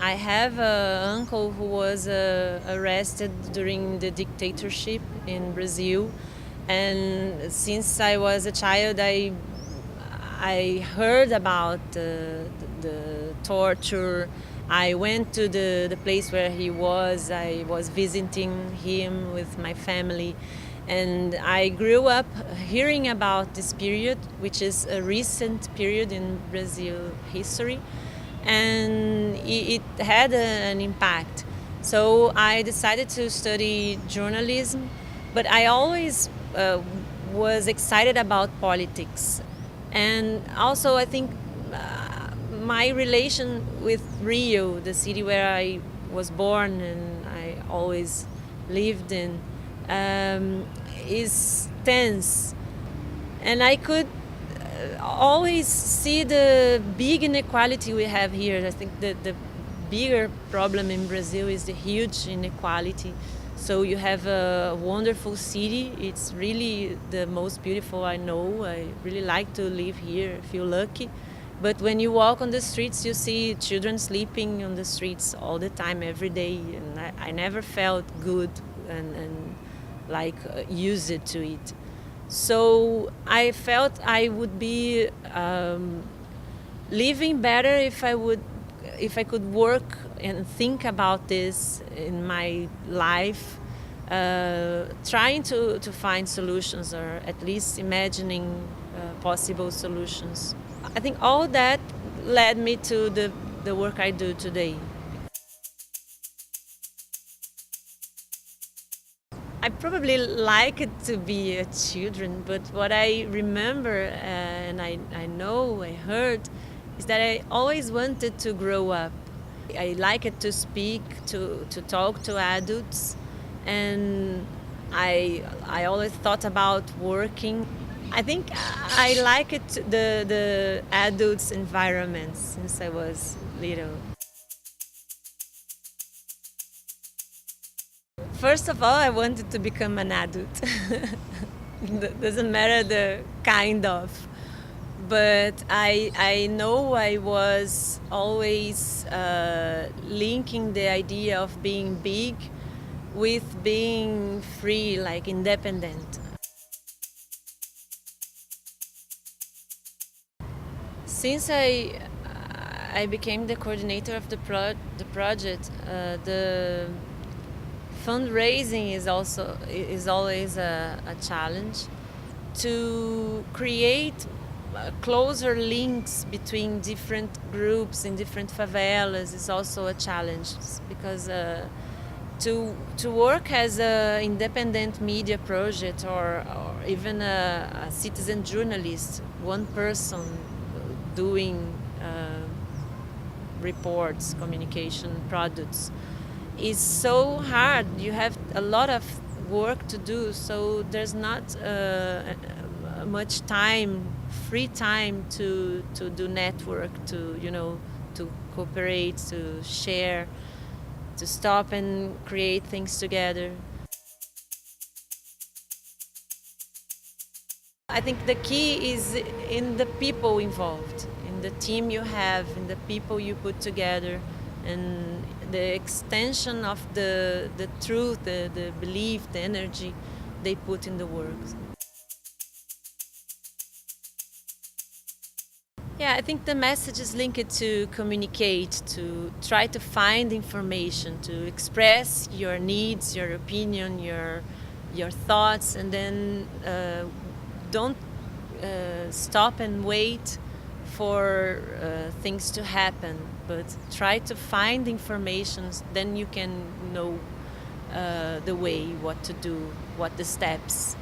I have an uncle who was arrested during the dictatorship in Brazil, and since I was a child, I heard about the torture. I went to the place where he was. I was visiting him with my family. And I grew up hearing about this period, which is a recent period in Brazil history. And it had an impact. So I decided to study journalism, but I always was excited about politics. And also, I think my relation with Rio, the city where I was born and I always lived in, is tense. And I could always see the big inequality we have here. I think that the bigger problem in Brazil is the huge inequality. So you have a wonderful city. It's really the most beautiful I know. I really like to live here, I feel lucky. But when you walk on the streets, you see children sleeping on the streets all the time, every day. And I never felt good and like used to it. So I felt I would be living better if I could work and think about this in my life, trying to find solutions or at least imagining possible solutions. I think all that led me to the work I do today. I probably like it to be a children, but what I remember and I know, I heard, is that I always wanted to grow up. I like it to speak, to talk to adults, and I always thought about working. I think I like it, the adults' environment since I was little. First of all, I wanted to become an adult. Doesn't matter the kind of. But I know I was always linking the idea of being big with being free, like independent. Since I became the coordinator of the project, the fundraising is always a challenge. To create closer links between different groups in different favelas is also a challenge, because to work as an independent media project or even a citizen journalist, one person doing reports, communication products, is so hard. You have a lot of work to do, so there's not much time, free time to do network, to cooperate, to share, to stop and create things together. I think the key is in the people involved, in the team you have, in the people you put together, and the extension of the truth, the belief, the energy they put in the work. Yeah, I think the message is linked to communicate, to try to find information, to express your needs, your opinion, your thoughts, and then don't stop and wait for things to happen, but try to find information. Then you can know the way, what to do, what the steps.